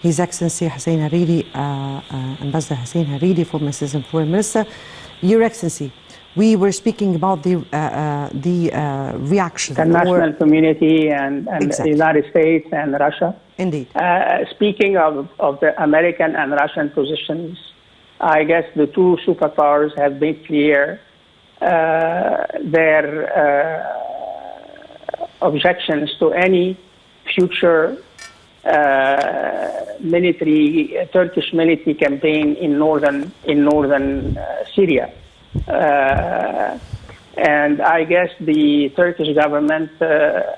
His Excellency Hussein Hariri, Ambassador Hussein Hariri, former Assistant Foreign Minister. Your Excellency, we were speaking about the reaction. International community and Exactly. the United States and Russia. Indeed. Speaking of the American and Russian positions, I guess the two superpowers have been clear their objections to any future Turkish military campaign in northern Syria. And I guess the Turkish government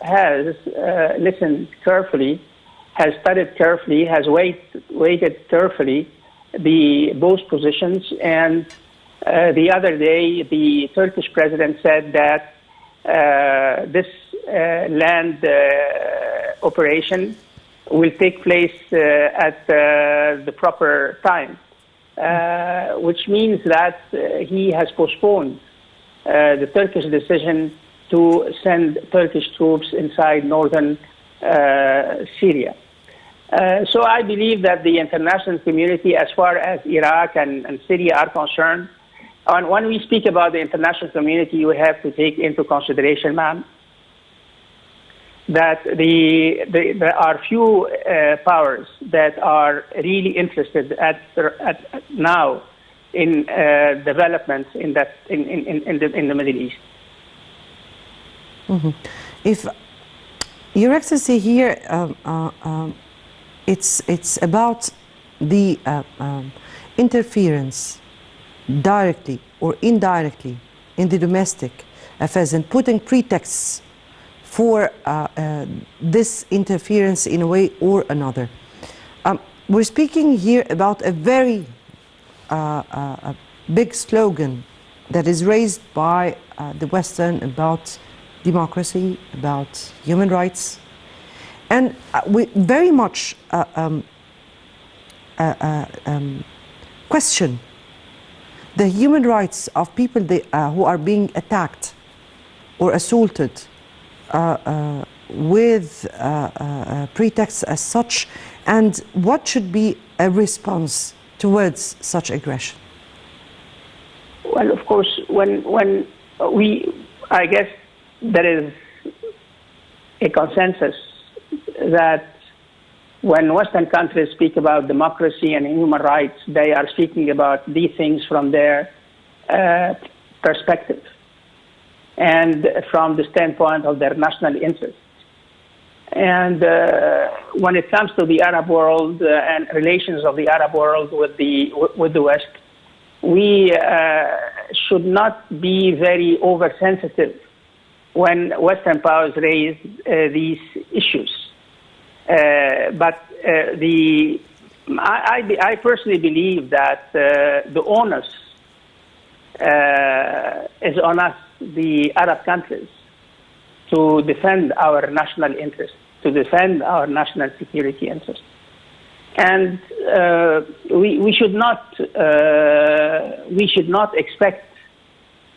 has listened carefully, has studied carefully, has weighted carefully both positions. And the other day, the Turkish president said that this land operation will take place at the proper time, which means that he has postponed the Turkish decision to send Turkish troops inside northern Syria. So I believe that the international community, as far as Iraq and Syria are concerned, and when we speak about the international community, we have to take into consideration, ma'am, that there are few powers that are really interested at now in developments in the Middle East. Mm-hmm. If Your Excellency here, it's about the interference, directly or indirectly, in the domestic affairs and putting pretexts for this interference in a way or another. We're speaking here about a very big slogan that is raised by the Western about democracy, about human rights, and we very much question the human rights of people who are being attacked or assaulted with pretexts as such, and what should be a response towards such aggression? Well, of course, I guess there is a consensus that when Western countries speak about democracy and human rights, they are speaking about these things from their perspective and from the standpoint of their national interests. And when it comes to the Arab world and relations of the Arab world with the West, we should not be very oversensitive when Western powers raise these issues. But I personally believe that the onus is on us, the Arab countries, to defend our national interests, to defend our national security interests. And we should not expect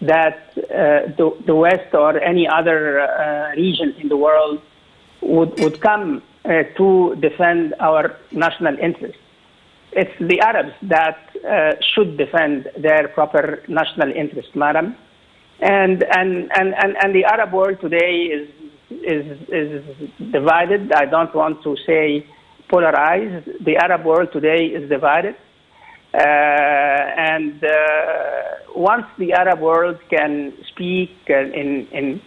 that the West or any other region in the world would come to defend our national interests. It's the Arabs that should defend their proper national interests, madam. And the Arab world today is divided. I don't want to say polarized. The Arab world today is divided. And once the Arab world can speak in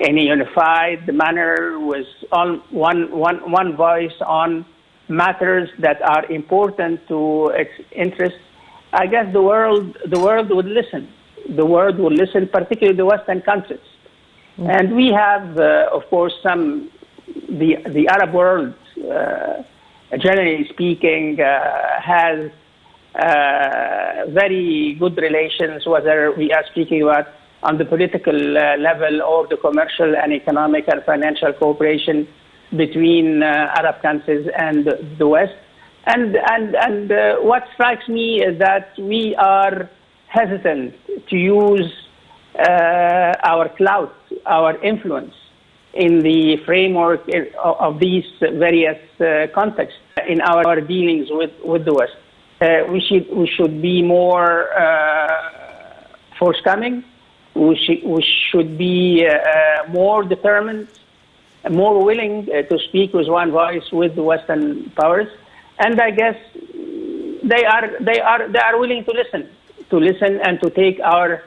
a unified manner with one voice on matters that are important to its interests, I guess the world would listen. The world will listen, particularly the Western countries. Mm-hmm. And we have, of course, the Arab world, generally speaking, has very good relations, whether we are speaking about on the political level or the commercial and economic and financial cooperation between Arab countries and the West. And what strikes me is that we are hesitant to use our clout, our influence in the framework of these various contexts in our dealings with the West. We should be more forthcoming. We should be more determined, more willing to speak with one voice with the Western powers, and I guess they are willing to listen and to take our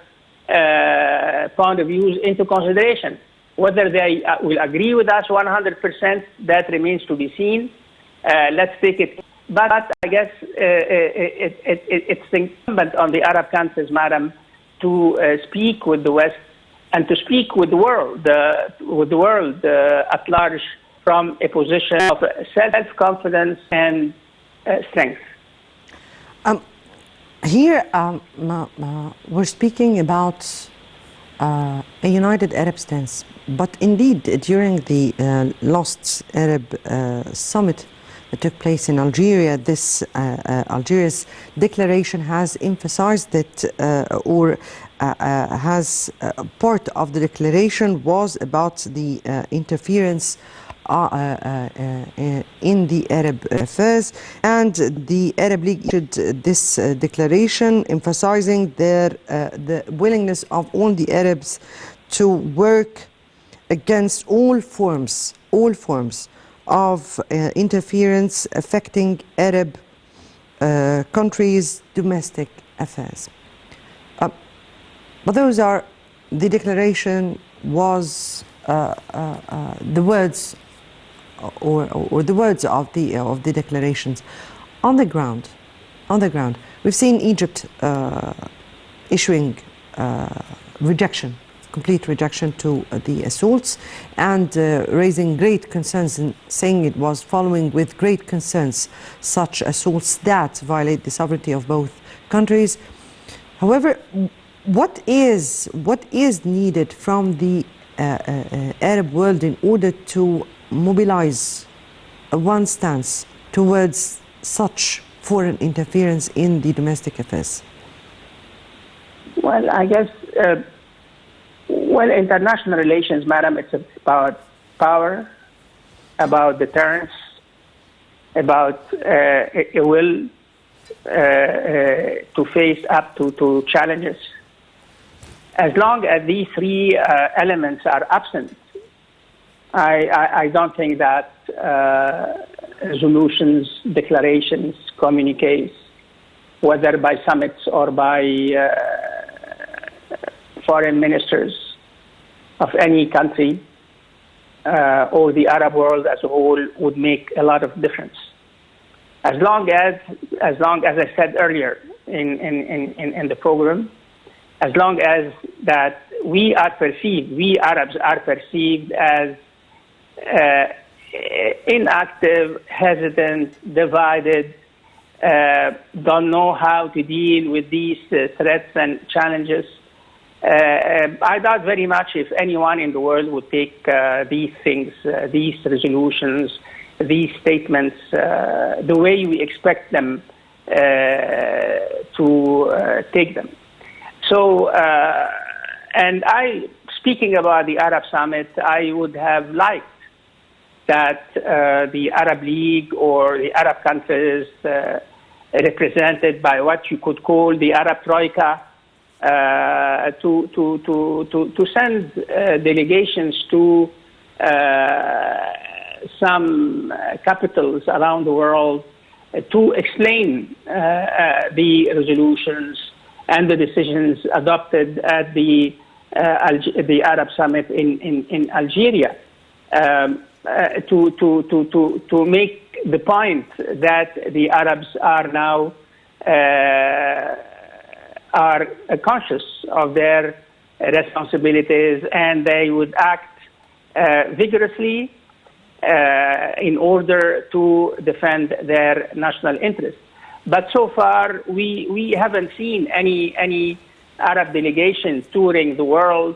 point of views into consideration. Whether they will agree with us 100%, that remains to be seen. Let's take it. But I guess it's incumbent on the Arab countries, madam, to speak with the West and to speak with the world, at large, from a position of self-confidence and strength. Here, we're speaking about a united Arab stance, but indeed, during the last Arab summit that took place in Algeria, Algeria's declaration has emphasized that, part of the declaration was about the interference in the Arab affairs, and the Arab League issued this declaration emphasizing the willingness of all the Arabs to work against all forms of interference affecting Arab countries' domestic affairs. But the declaration was the words, or the words of the declarations. On the ground, we've seen Egypt issuing complete rejection to the assaults, and raising great concerns and saying it was following with great concerns such assaults that violate the sovereignty of both countries. However, what is needed from the Arab world in order to mobilize one stance towards such foreign interference in the domestic affairs? Well, I guess, international relations, madam, it's about power, about deterrence, about a will to face up to challenges. As long as these three elements are absent, I don't think that resolutions, declarations, communiques, whether by summits or by foreign ministers of any country or the Arab world as a whole, would make a lot of difference. As long as I said earlier in the program, as long as that we Arabs are perceived as inactive, hesitant, divided, don't know how to deal with these threats and challenges. I doubt very much if anyone in the world would take these things, these resolutions, these statements, the way we expect them to take them. So, speaking about the Arab Summit, I would have liked that the Arab League or the Arab countries represented by what you could call the Arab Troika to send delegations to some capitals around the world to explain the resolutions and the decisions adopted at the Arab Summit in Algeria, to make the point that the Arabs are now are conscious of their responsibilities, and they would act vigorously in order to defend their national interests. But so far, we haven't seen any Arab delegation touring the world.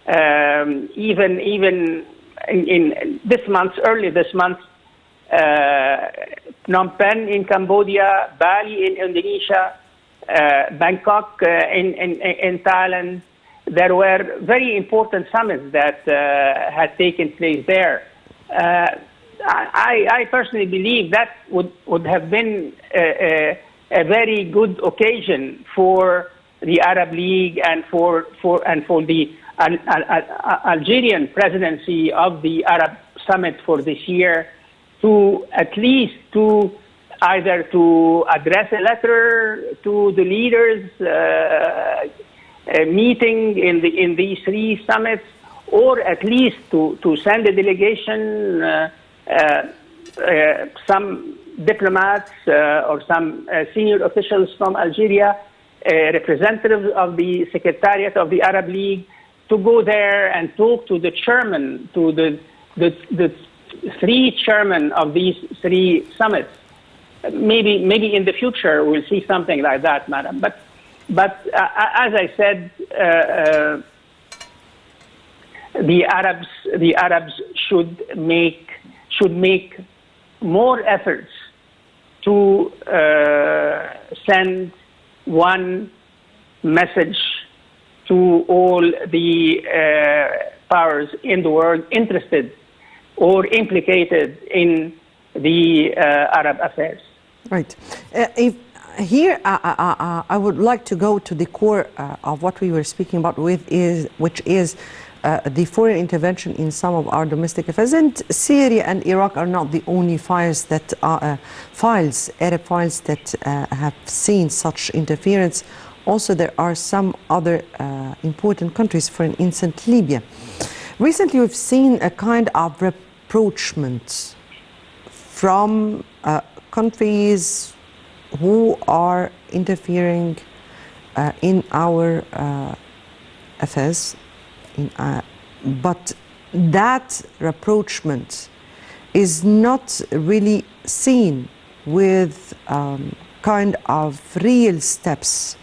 Even in this month, early this month, Phnom Penh in Cambodia, Bali in Indonesia, Bangkok in Thailand, there were very important summits that had taken place there. I personally believe that would have been a very good occasion for the Arab League and for the Algerian presidency of the Arab Summit for this year to at least either to address a letter to the leaders meeting in these three summits, or at least to send a delegation, some diplomats or some senior officials from Algeria, representatives of the Secretariat of the Arab League, to go there and talk to the chairman, to the three chairmen of these three summits. Maybe in the future we'll see something like that, madam. But as I said, the Arabs should make more efforts to send one message to all the powers in the world interested or implicated in the Arab affairs. Right. Here, I would like to go to the core of what we were speaking about, which is the foreign intervention in some of our domestic affairs. And Syria and Iraq are not the only files that Arab files that have seen such interference. Also, there are some other important countries, for instance, Libya. Recently, we've seen a kind of rapprochement from countries who are interfering in our affairs, but that rapprochement is not really seen with kind of real steps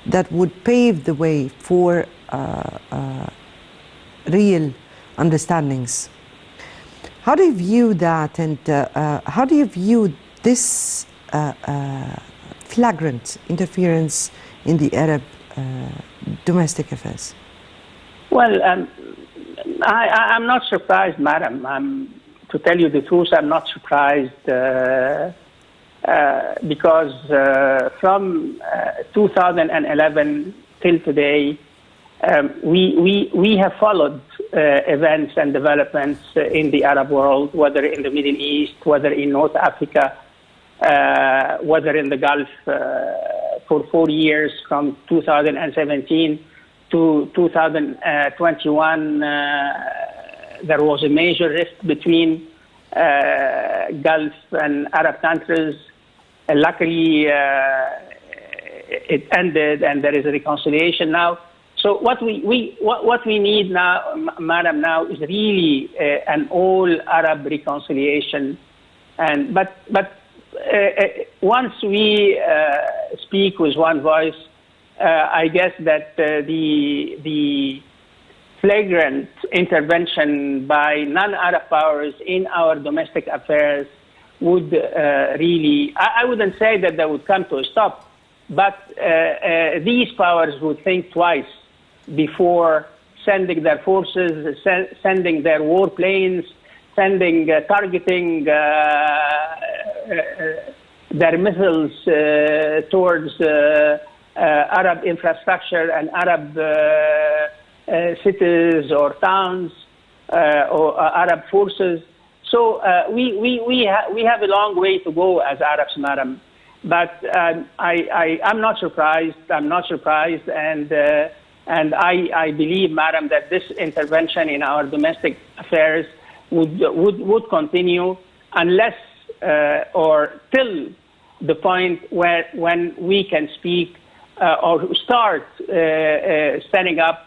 that would pave the way for real understandings. How do you view that, and how do you view this flagrant interference in the Arab domestic affairs? Well, I'm not surprised, madam. To tell you the truth, I'm not surprised because from 2011 till today, we have followed events and developments in the Arab world, whether in the Middle East, whether in North Africa, whether in the Gulf, for 4 years, from 2017 to 2021. There was a major rift between Gulf and Arab countries. Luckily, it ended, and there is a reconciliation now. So what we need now, madam, now is really an all Arab reconciliation. And but once we speak with one voice, I guess that the flagrant intervention by non-Arab powers in our domestic affairs would really, I wouldn't say that they would come to a stop, but these powers would think twice before sending their forces, sending their warplanes, targeting their missiles towards Arab infrastructure and Arab cities or towns or Arab forces. So we have a long way to go as Arabs, madam. But I'm not surprised. I'm not surprised, and I believe, madam, that this intervention in our domestic affairs would continue unless or till the point when we can speak or start setting up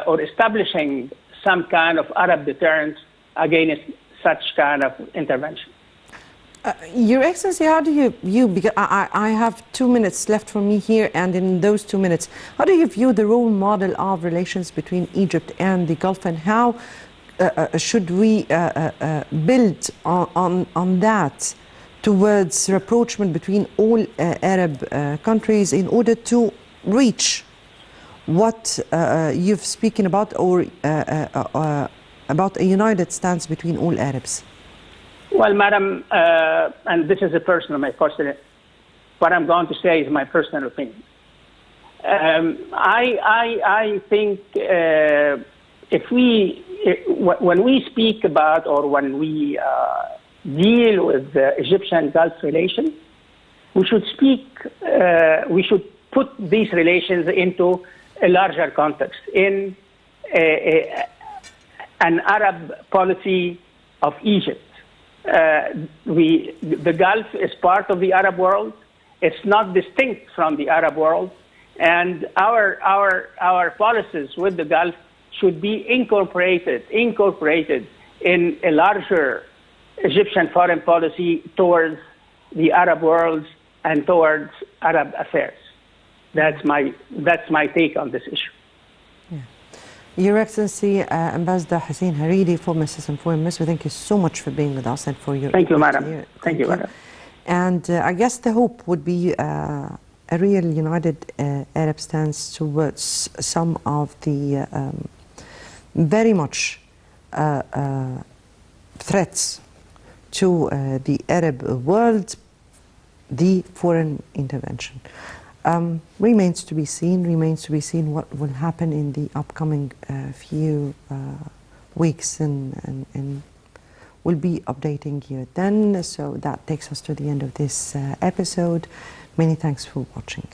or establishing some kind of Arab deterrence against such kind of intervention. Your Excellency, how do you view, because I have 2 minutes left for me here, and in those 2 minutes, how do you view the role model of relations between Egypt and the Gulf, and how should we build on that towards rapprochement between all Arab countries in order to reach what you've spoken about, or about a united stance between all Arabs? Well, madam, and this is what I'm going to say is my personal opinion. I think when we speak about, or when we deal with the Egyptian-Gulf relations, we should put these relations into a larger context, in an Arab policy of Egypt. The Gulf is part of the Arab world. It's not distinct from the Arab world, and our policies with the Gulf should be incorporated in a larger Egyptian foreign policy towards the Arab world and towards Arab affairs. That's my take on this issue. Yeah. Your Excellency, Ambassador Hussein Hariri, former Assistant Foreign Minister, thank you so much for being with us and for your... Thank you, madam. Thank you, madam. And I guess the hope would be a real united Arab stance towards some of the very much threats to the Arab world, the foreign intervention. Remains to be seen what will happen in the upcoming few weeks, and we'll be updating you then. So that takes us to the end of this episode. Many thanks for watching.